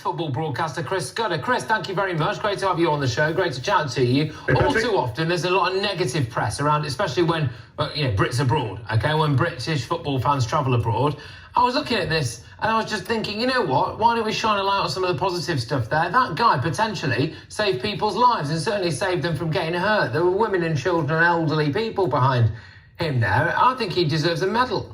football broadcaster Chris Skudder. Chris, thank you very much. Great to have you on the show. Great to chat to you. All too often, there's a lot of negative press around, especially when Brits abroad. Okay, when British football fans travel abroad. I was looking at this and I was just thinking, you know what? Why don't we shine a light on some of the positive stuff there? That guy potentially saved people's lives and certainly saved them from getting hurt. There were women and children and elderly people behind him there. I think he deserves a medal.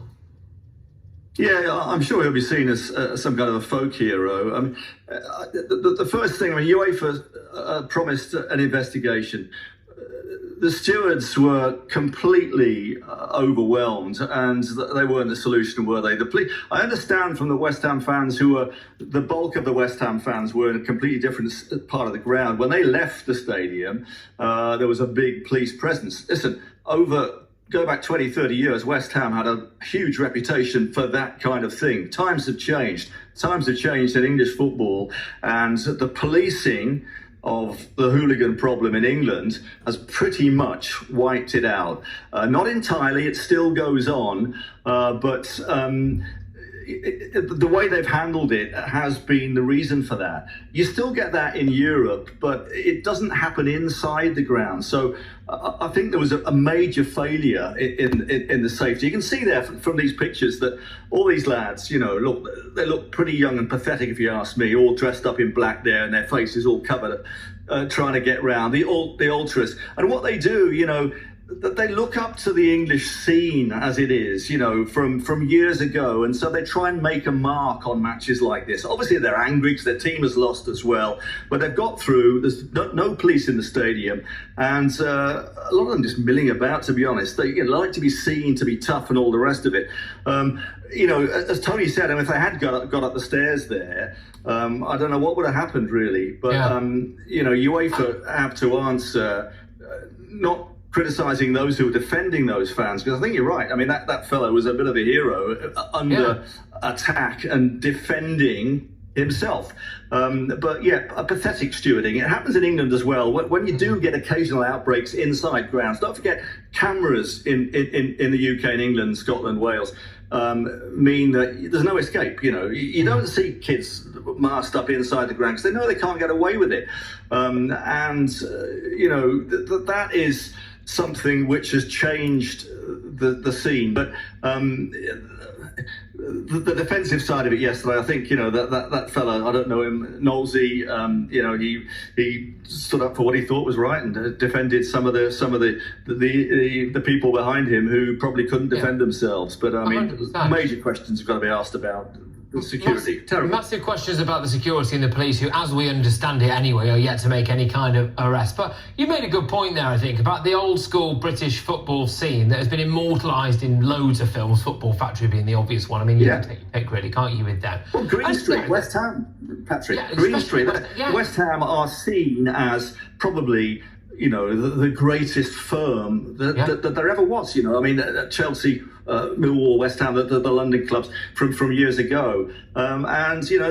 Yeah, I'm sure he'll be seen as some kind of a folk hero. The first thing, UEFA promised an investigation. The stewards were completely overwhelmed, and they weren't the solution, were they? I understand from the West Ham fans the bulk of the West Ham fans were in a completely different part of the ground. When they left the stadium, there was a big police presence. Listen, go back 20, 30 years, West Ham had a huge reputation for that kind of thing. Times have changed. Times have changed in English football, and the policing of the hooligan problem in England has pretty much wiped it out. Not entirely, it still goes on, but the way they've handled it has been the reason for that. You still get that in Europe, but it doesn't happen inside the ground. So I think there was a major failure in the safety. You can see there from these pictures that all these lads, they look pretty young and pathetic, if you ask me, all dressed up in black there and their faces all covered, trying to get round the ultras. And what they do, that they look up to the English scene as it is, from years ago. And so they try and make a mark on matches like this. Obviously, they're angry because their team has lost as well. But they've got through. There's no police in the stadium. And a lot of them just milling about, to be honest. They like to be seen, to be tough and all the rest of it. As Tony said, if they had got up the stairs there, I don't know what would have happened, really. But, UEFA have to answer, not criticising those who were defending those fans, because I think you're right. That fellow was a bit of a hero under attack and defending himself. But a pathetic stewarding. It happens in England as well. When you do get occasional outbreaks inside grounds, don't forget cameras in the UK and England, Scotland, Wales, mean that there's no escape. You don't see kids masked up inside the ground because they know they can't get away with it. That is something which has changed the scene. But the defensive side of it yesterday, I think, that fella, I don't know him, Knowlesy, he stood up for what he thought was right and defended some of the people behind him who probably couldn't defend themselves. But 100%. Major questions have got to be asked about the security. Terrible. Massive questions about the security and the police, who, as we understand it anyway, are yet to make any kind of arrest. But you made a good point there, I think, about the old school British football scene that has been immortalised in loads of films, Football Factory being the obvious one. You can take your pick, really, can't you, with that? Well, Green Street, West Ham, Patrick. Green Street. West Ham are seen as probably the greatest firm that there ever was. Chelsea, Millwall, West Ham, the London clubs from years ago.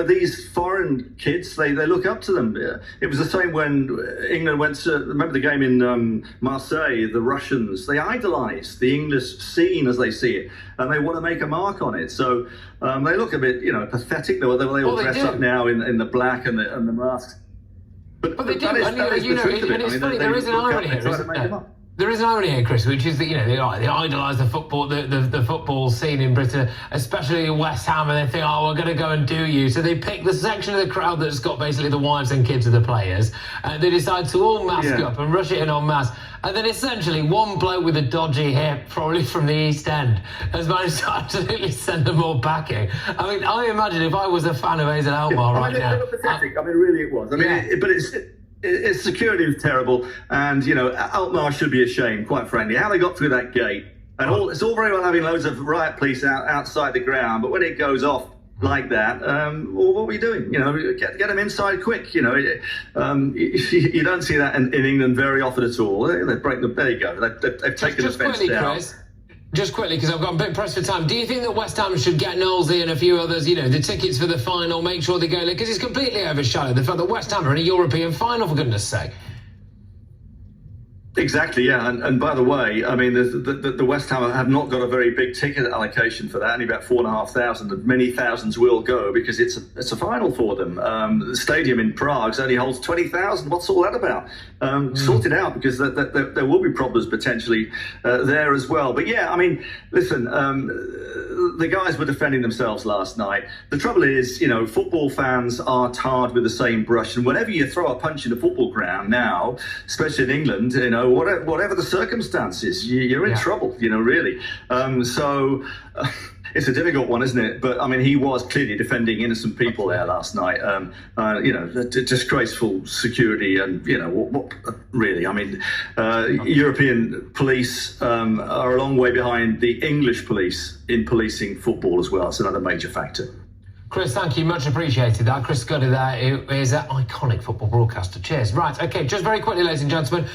These foreign kids, they look up to them. It was the same when England went to, remember the game in Marseille, the Russians, they idolise the English scene as they see it, and they want to make a mark on it. So they look a bit, pathetic. They all dress up now in the black and the masks. But they do, and it's funny, there is an irony here, isn't there? There is an irony here, Chris, which is that, they idolise the football, the football scene in Britain, especially in West Ham, and they think, we're going to go and do you. So they pick the section of the crowd that's got basically the wives and kids of the players, and they decide to all mask up and rush it in en masse. And then essentially one bloke with a dodgy hip, probably from the East End, has managed to absolutely send them all packing. I imagine if I was a fan of AZ Alkmaar right now. They were pathetic. Really it was. But its security was terrible, and Alkmaar should be ashamed, quite frankly, how they got through that gate. And it's all very well having loads of riot police outside the ground, but when it goes off like that, well, what are we doing? Get them inside quick. You don't see that in England very often at all. They break them. There you go. They've taken the fence down. Chris, just quickly, because I've got a bit pressed for time. Do you think that West Ham should get Knowlesy and a few others, the tickets for the final, make sure they go there? Because it's completely overshadowed the fact that West Ham are in a European final, for goodness sake. Exactly, yeah. And by the way, I mean, the West Ham have not got a very big ticket allocation for that, only about 4,500. Many thousands will go because it's a final for them. The stadium in Prague only holds 20,000. What's all that about? Sort it out, because there will be problems potentially there as well. But yeah, I mean, listen, the guys were defending themselves last night. The trouble is, football fans are tarred with the same brush. And whenever you throw a punch in a football ground now, especially in England, whatever the circumstances, you're in trouble, really. It's a difficult one, isn't it? But I mean, he was clearly defending innocent people there last night. Disgraceful security, and what really? I mean, European police are a long way behind the English police in policing football as well. It's another major factor. Chris, thank you, much appreciated that. Chris Skudder there is an iconic football broadcaster. Cheers. Right, okay, just very quickly, ladies and gentlemen.